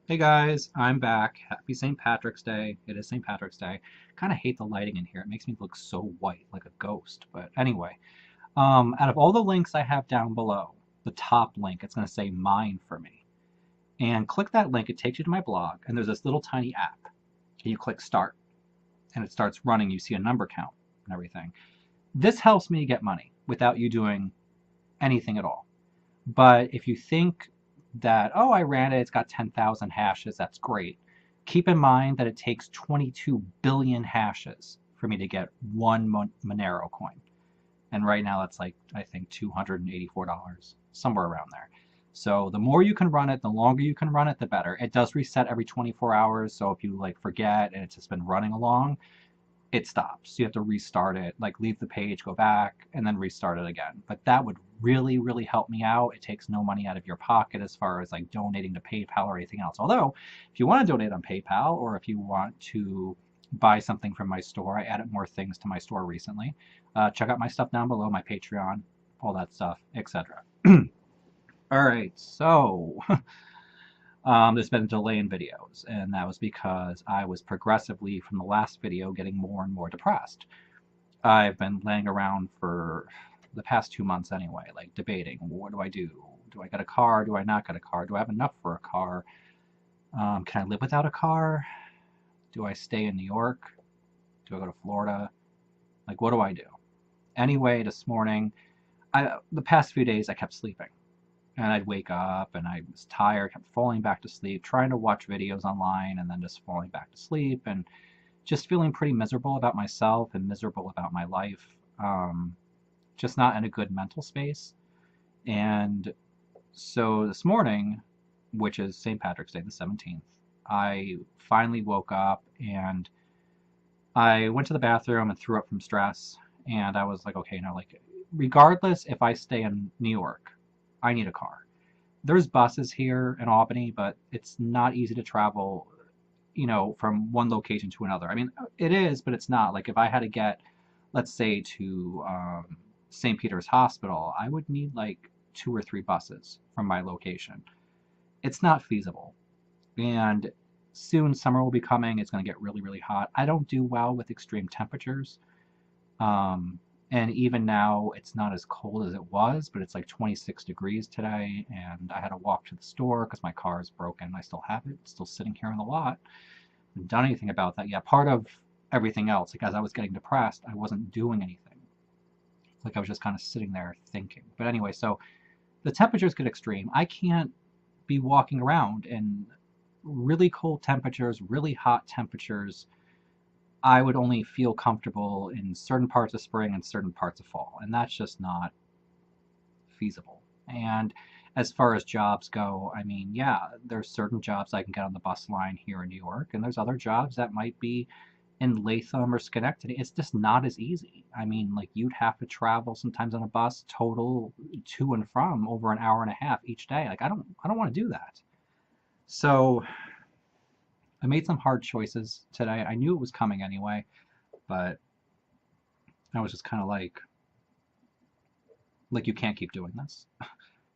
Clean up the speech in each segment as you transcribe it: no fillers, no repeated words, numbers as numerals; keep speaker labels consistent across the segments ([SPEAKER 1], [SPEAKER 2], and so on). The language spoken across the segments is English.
[SPEAKER 1] Hey guys, I'm back. Happy St. Patrick's Day. It is St. Patrick's Day. Kind of hate the lighting in here. It makes me look so white, like a ghost. But anyway, out of all the links I have down below, the top link, it's going to say mine for me. And click that link, it takes you to my blog, and there's this little tiny app. And you click start, and it starts running. You see a number count and everything. This helps me get money without you doing anything at all. But if you think that, oh, I ran it, it's got 10,000 hashes, that's great. Keep in mind that it takes 22 billion hashes for me to get one Monero coin. And right now that's like, I think $284, somewhere around there. So the more you can run it, the longer you can run it, the better. It does reset every 24 hours, so if you like forget and it's just been running along, it stops. You have to restart it, like leave the page, go back, and then restart it again. But that would really, really help me out. It takes no money out of your pocket as far as like donating to PayPal or anything else. Although, if you want to donate on PayPal or if you want to buy something from my store, I added more things to my store recently. Check out my stuff down below, my Patreon, all that stuff, etc. All right, so there's been a delay in videos, and that was because I was progressively, from the last video, getting more and more depressed. I've been laying around for the past 2 months anyway, like debating, what do I do? Do I get a car? Do I not get a car? Do I have enough for a car? Can I live without a car? Do I stay in New York? Do I go to Florida? Like, what do I do? Anyway, this morning, the past few days, I kept sleeping. And I'd wake up and I was tired, kept falling back to sleep, trying to watch videos online and then just falling back to sleep and just feeling pretty miserable about myself and miserable about my life. Just not in a good mental space. And so this morning, which is St. Patrick's Day, the 17th, I finally woke up and I went to the bathroom and threw up from stress. And I was like, okay, no, like, regardless if I stay in New York, I need a car. There's buses here in Albany, but it's not easy to travel, from one location to another. I mean, it is, but it's not. Like if I had to get, let's say, to St. Peter's Hospital, I would need like 2 or 3 buses from my location. It's not feasible. And soon summer will be coming. It's going to get really, really hot. I don't do well with extreme temperatures. And even now, it's not as cold as it was, but it's like 26 degrees today, and I had to walk to the store because my car is broken. I still have it. It's still sitting here in the lot. I haven't done anything about that yet. Part of everything else, like as I was getting depressed, I wasn't doing anything. Like I was just kind of sitting there thinking. But anyway, so the temperatures get extreme. I can't be walking around in really cold temperatures, really hot temperatures. I would only feel comfortable in certain parts of spring and certain parts of fall, and that's just not feasible. And as far as jobs go, I mean, yeah, there's certain jobs I can get on the bus line here in New York, and there's other jobs that might be in Latham or Schenectady. It's just not as easy. I mean, like you'd have to travel sometimes on a bus total to and from over an hour and a half each day. Like I don't want to do that. So I made some hard choices today. I knew it was coming anyway, but I was just kind of like you can't keep doing this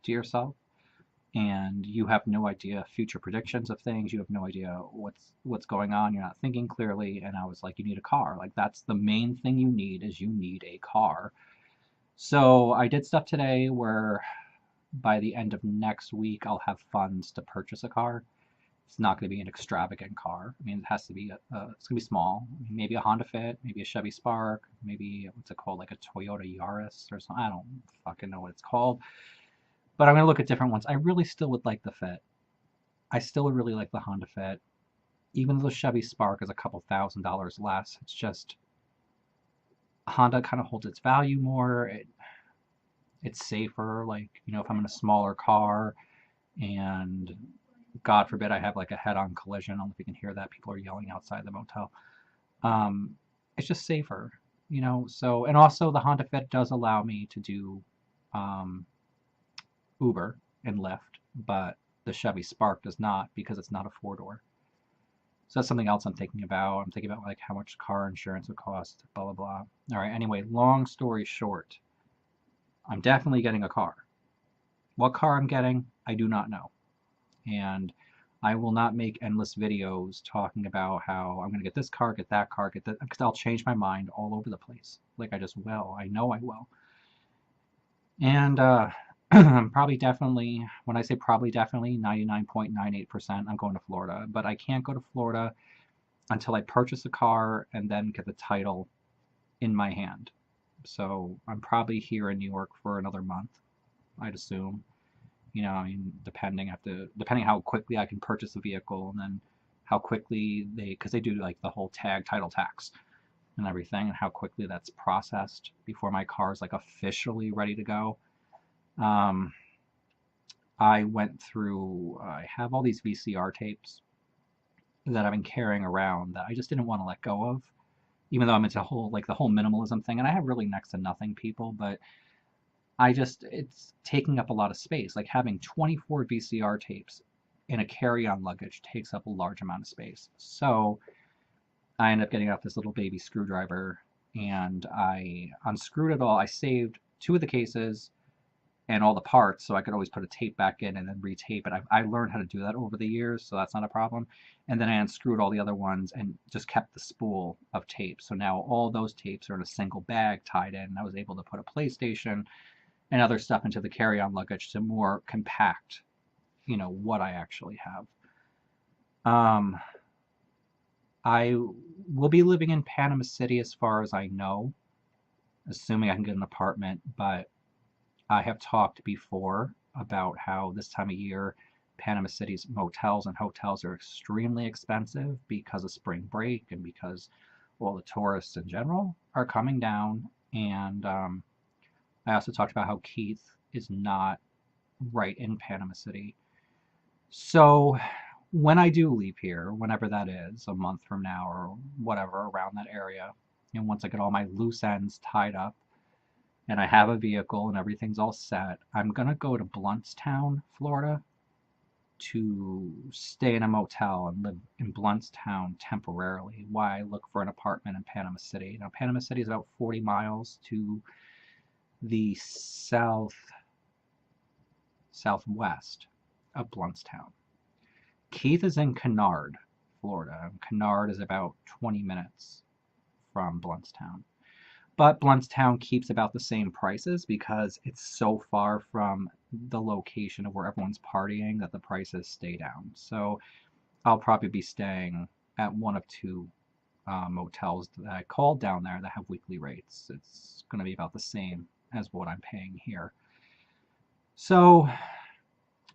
[SPEAKER 1] to yourself, and you have no idea future predictions of things. You have no idea what's going on. You're not thinking clearly, and I was like, you need a car. Like that's the main thing you need is you need a car. So I did stuff today where by the end of next week I'll have funds to purchase a car. It's not going to be an extravagant car. I mean, it has to be, it's going to be small. Maybe a Honda Fit, maybe a Chevy Spark, maybe, what's it called, like a Toyota Yaris or something. I don't fucking know what it's called. But I'm going to look at different ones. I really still would like the Fit. I still would really like the Honda Fit. Even though the Chevy Spark is a couple $1,000s less, it's just, Honda kind of holds its value more. It's safer, like, if I'm in a smaller car and God forbid I have like a head-on collision. I don't know if you can hear that. People are yelling outside the motel. It's just safer, So, and also the Honda Fit does allow me to do Uber and Lyft, but the Chevy Spark does not because it's not a four-door. So that's something else I'm thinking about. I'm thinking about like how much car insurance would cost, blah, blah, blah. All right, anyway, long story short, I'm definitely getting a car. What car I'm getting, I do not know. And I will not make endless videos talking about how I'm going to get this car, get that car, get that, because I'll change my mind all over the place. Like I just will. I know I will. And I'm probably definitely, when I say probably definitely, 99.98%, I'm going to Florida. But I can't go to Florida until I purchase a car and then get the title in my hand. So I'm probably here in New York for another month, I'd assume. You know, I mean, depending how quickly I can purchase a vehicle, and then how quickly because they do like the whole title tax and everything, and how quickly that's processed before my car is like officially ready to go. Um, I went through, I have all these VCR tapes that I've been carrying around that I just didn't want to let go of, even though I'm into the whole minimalism thing, and I have really next to nothing, people, but it's taking up a lot of space. Like having 24 VCR tapes in a carry-on luggage takes up a large amount of space. So I ended up getting out this little baby screwdriver, and I unscrewed it all. I saved 2 of the cases and all the parts, so I could always put a tape back in and then retape it. I learned how to do that over the years, so that's not a problem. And then I unscrewed all the other ones and just kept the spool of tape. So now all those tapes are in a single bag tied in. I was able to put a PlayStation and other stuff into the carry-on luggage to more compact, what I actually have. I will be living in Panama City as far as I know, assuming I can get an apartment, but I have talked before about how this time of year Panama City's motels and hotels are extremely expensive because of spring break and because all the tourists in general are coming down. And I also talked about how Keith is not right in Panama City. So when I do leave here, whenever that is, a month from now or whatever, around that area, and once I get all my loose ends tied up and I have a vehicle and everything's all set, I'm going to go to Bluntstown, Florida, to stay in a motel and live in Bluntstown temporarily while I look for an apartment in Panama City. Now, Panama City is about 40 miles to the southwest of Bluntstown. Keith is in Kennard, Florida. Kennard is about 20 minutes from Bluntstown. But Bluntstown keeps about the same prices because it's so far from the location of where everyone's partying that the prices stay down. So I'll probably be staying at one of 2 motels that I called down there that have weekly rates. It's going to be about the same as what I'm paying here. So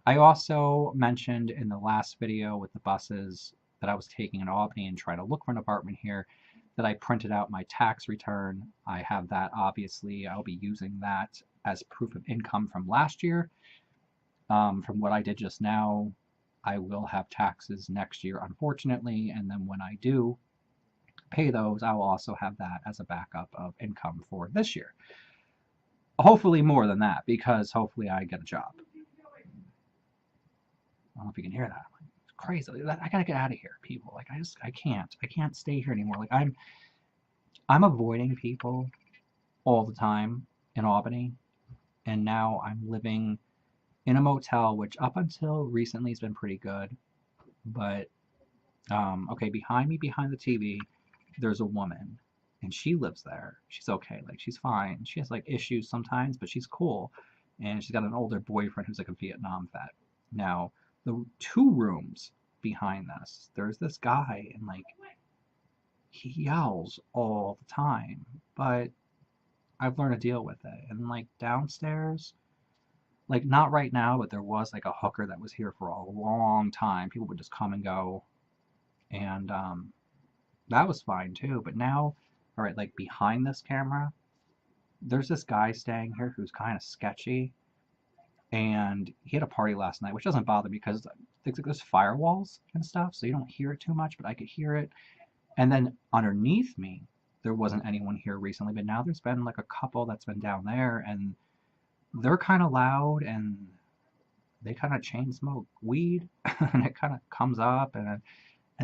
[SPEAKER 1] I also mentioned in the last video with the buses that I was taking in Albany and trying to look for an apartment here that I printed out my tax return. I have that, obviously. I'll be using that as proof of income from last year. From what I did just now, I will have taxes next year, unfortunately, and then when I do pay those, I will also have that as a backup of income for this year. Hopefully more than that, because hopefully I get a job. I don't know if you can hear that. It's crazy. I gotta get out of here, people. Like I can't stay here anymore. Like I'm avoiding people all the time in Albany, and now I'm living in a motel, which up until recently has been pretty good. But okay, behind me, behind the TV, there's a woman, and she lives there. She's okay, like she's fine. She has like issues sometimes, but she's cool, and she's got an older boyfriend who's like a Vietnam vet. Now, the 2 rooms behind this, there's this guy, and like he yells all the time, but I've learned to deal with it. And like downstairs, like not right now, but there was like a hooker that was here for a long time. People would just come and go, and that was fine too. But now, all right, like behind this camera, there's this guy staying here who's kind of sketchy. And he had a party last night, which doesn't bother me because there's firewalls and stuff, so you don't hear it too much, but I could hear it. And then underneath me, there wasn't anyone here recently, but now there's been like a couple that's been down there, and they're kind of loud, and they kind of chain smoke weed, and it kind of comes up, and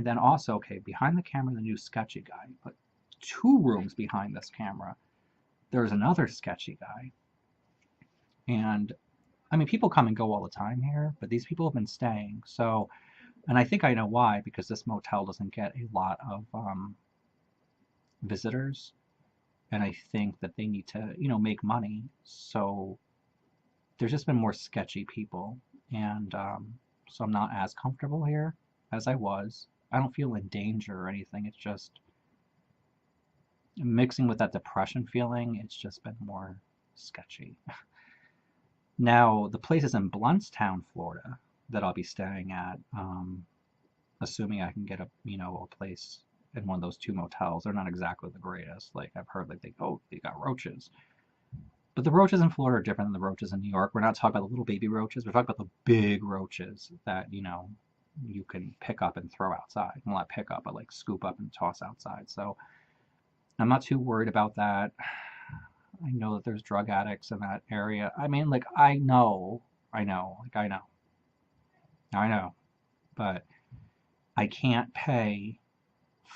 [SPEAKER 1] then also, okay, behind the camera, the new sketchy guy, but 2 rooms behind this camera, there's another sketchy guy, and I mean, people come and go all the time here, but these people have been staying. So And I think I know why, because this motel doesn't get a lot of visitors, and I think that they need to, make money. So there's just been more sketchy people, and so I'm not as comfortable here as I was. I don't feel in danger or anything. It's just mixing with that depression feeling. It's just been more sketchy. Now the place is in Bluntstown, Florida, that I'll be staying at. Assuming I can get a place in one of those two motels. They're not exactly the greatest. Like I've heard, like they got roaches. But the roaches in Florida are different than the roaches in New York. We're not talking about the little baby roaches. We're talking about the big roaches that, you can pick up and throw outside. Well, not pick up, but like scoop up and toss outside. So I'm not too worried about that. I know that there's drug addicts in that area. I mean, like, I know, but I can't pay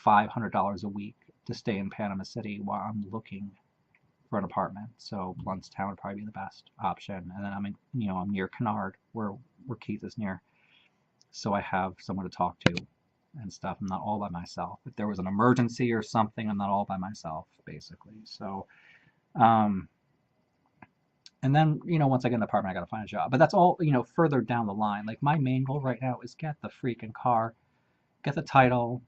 [SPEAKER 1] $500 a week to stay in Panama City while I'm looking for an apartment. So Bluntstown would probably be the best option. And then I'm near Kennard, where Keith is near. So I have someone to talk to and stuff. I'm not all by myself. If there was an emergency or something, I'm not all by myself, basically. So, and then, once I get an apartment, I got to find a job. But that's all, further down the line. Like, my main goal right now is get the freaking car, get the title,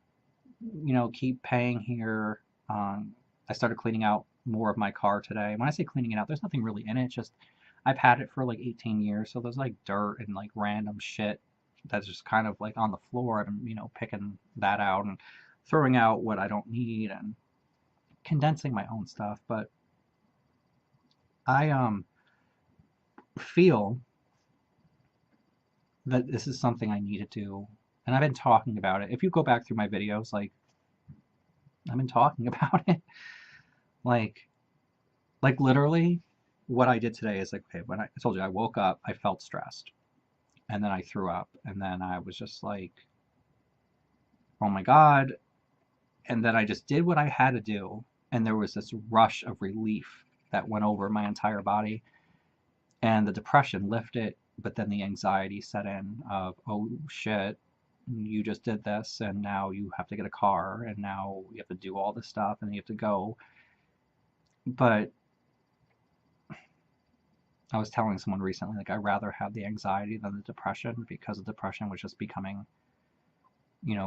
[SPEAKER 1] keep paying here. I started cleaning out more of my car today. When I say cleaning it out, there's nothing really in it. It's just, I've had it for like 18 years. So there's like dirt and like random shit that's just kind of like on the floor, and I'm picking that out and throwing out what I don't need and condensing my own stuff. But I feel that this is something I need to do, and I've been talking about it. If you go back through my videos, like, I've been talking about it. like literally what I did today is like, okay, when I told you I woke up, I felt stressed, and then I threw up, and then I was just like, oh my God. And then I just did what I had to do, and there was this rush of relief that went over my entire body, and the depression lifted, but then the anxiety set in of, oh shit, you just did this, and now you have to get a car, and now you have to do all this stuff, and you have to go. But I was telling someone recently, like, I'd rather have the anxiety than the depression, because the depression was just becoming,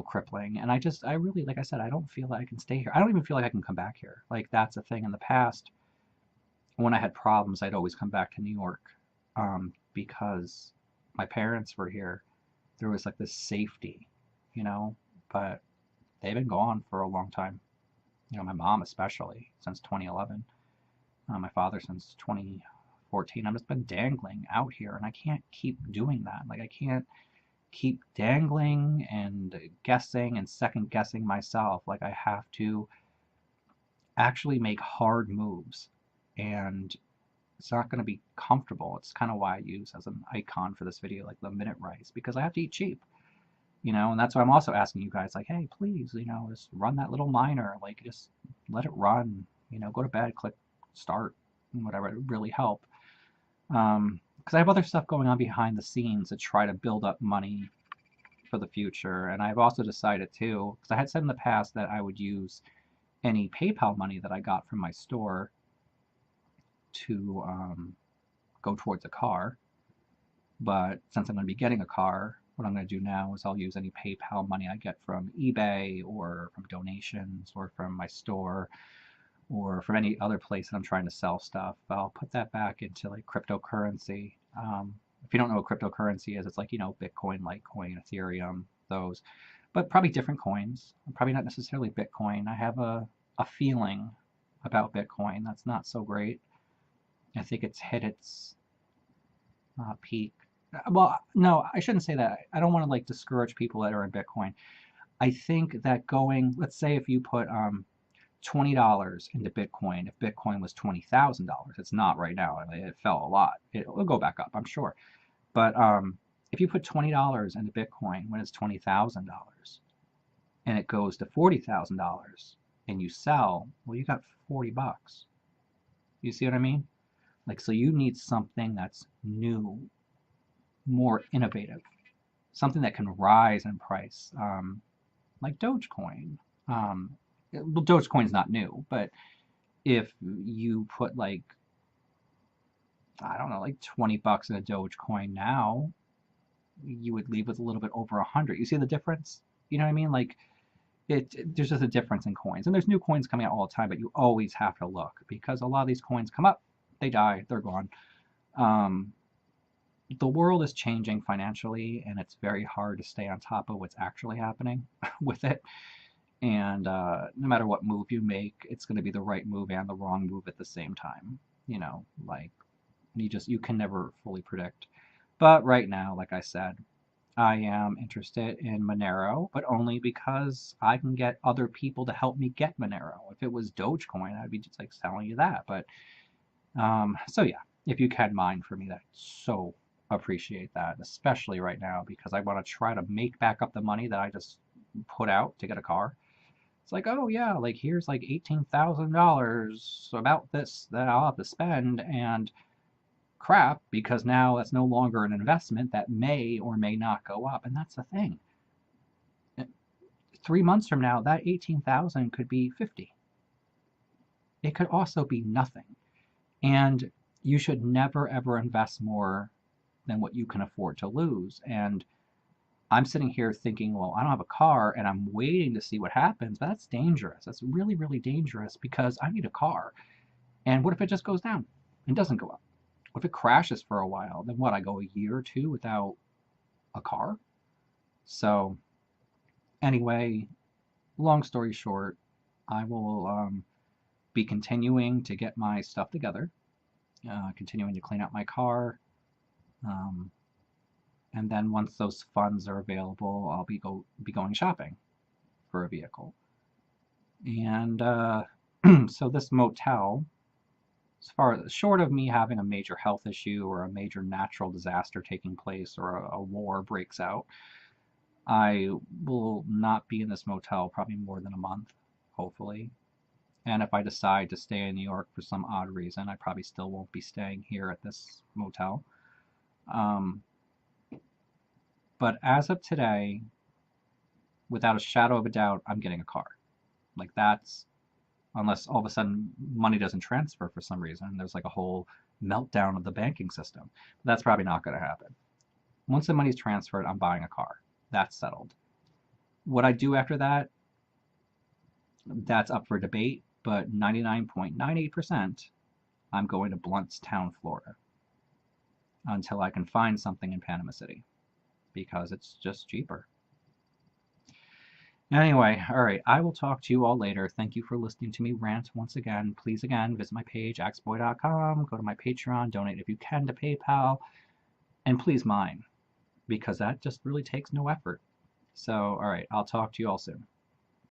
[SPEAKER 1] crippling. And I really, like I said, I don't feel like I can stay here. I don't even feel like I can come back here. Like, that's a thing. In the past, when I had problems, I'd always come back to New York, because my parents were here. There was like this safety, but they've been gone for a long time. My mom especially, since 2011. My father since 2014. I've just been dangling out here, and I can't keep doing that. Like, I can't keep dangling and guessing and second guessing myself. Like, I have to actually make hard moves, and it's not going to be comfortable. It's kind of why I use as an icon for this video, like the minute rice, because I have to eat cheap, and that's why I'm also asking you guys, like, hey, please, just run that little miner, like, just let it run, go to bed, click start, whatever, it would really help. Because I have other stuff going on behind the scenes to try to build up money for the future. And I've also decided too, because I had said in the past that I would use any PayPal money that I got from my store to go towards a car. But since I'm going to be getting a car, what I'm going to do now is I'll use any PayPal money I get from eBay or from donations or from my store or from any other place that I'm trying to sell stuff. I'll put that back into like cryptocurrency. If you don't know what cryptocurrency is, it's like, Bitcoin, Litecoin, Ethereum, those, but probably different coins. Probably not necessarily Bitcoin. I have a feeling about Bitcoin that's not so great. I think it's hit its peak. Well, no, I shouldn't say that. I don't want to like discourage people that are in Bitcoin. I think that let's say if you put $20 into Bitcoin, if Bitcoin was $20,000, it's not right now. I mean, it fell a lot. It'll go back up, I'm sure. But if you put $20 into Bitcoin when it's $20,000, and it goes to $40,000, and you sell, well, you got $40. You see what I mean? Like, so you need something that's new, more innovative, something that can rise in price, like Dogecoin. Well, Dogecoin's not new, but if you put like, I don't know, like $20 in a Dogecoin now, you would leave with a little bit over 100. You see the difference? You know what I mean? Like there's just a difference in coins, and there's new coins coming out all the time, but you always have to look because a lot of these coins come up, they die, they're gone. Um, the world is changing financially, and it's very hard to stay on top of what's actually happening with it. And no matter what move you make, it's going to be the right move and the wrong move at the same time. You know, like you can never fully predict. But right now, like I said, I am interested in Monero, but only because I can get other people to help me get Monero. If it was Dogecoin, I'd be just like telling you that. But so yeah, if you can mine for me, that so appreciate that, especially right now because I want to try to make back up the money that I just put out to get a car. It's like, oh yeah, like here's like $18,000 about this that I'll have to spend, and crap, because now that's no longer an investment that may or may not go up. And that's the thing. 3 months from now, that 18,000 could be 50. It could also be nothing. And you should never ever invest more than what you can afford to lose. And I'm sitting here thinking, well, I don't have a car and I'm waiting to see what happens. But that's dangerous. That's really, really dangerous because I need a car. And what if it just goes down and doesn't go up? What if it crashes for a while? Then what? I go a year or two without a car? So anyway, long story short, I will be continuing to get my stuff together, continuing to clean out my car, and then once those funds are available, I'll be going shopping for a vehicle. And so this motel, as far short of me having a major health issue or a major natural disaster taking place or a war breaks out, I will not be in this motel probably more than a month, hopefully. And if I decide to stay in New York for some odd reason, I probably still won't be staying here at this motel. But as of today, without a shadow of a doubt, I'm getting a car. Like that's, unless all of a sudden money doesn't transfer for some reason. There's like a whole meltdown of the banking system. That's probably not going to happen. Once the money's transferred, I'm buying a car. That's settled. What I do after that, that's up for debate, but 99.98%, I'm going to Blountstown, Florida, until I can find something in Panama City, because it's just cheaper. Anyway, all right, I will talk to you all later. Thank you for listening to me rant once again. Please, again, visit my page, axboy.com, go to my Patreon, donate if you can to PayPal, and please mine, because that just really takes no effort. So, all right, I'll talk to you all soon.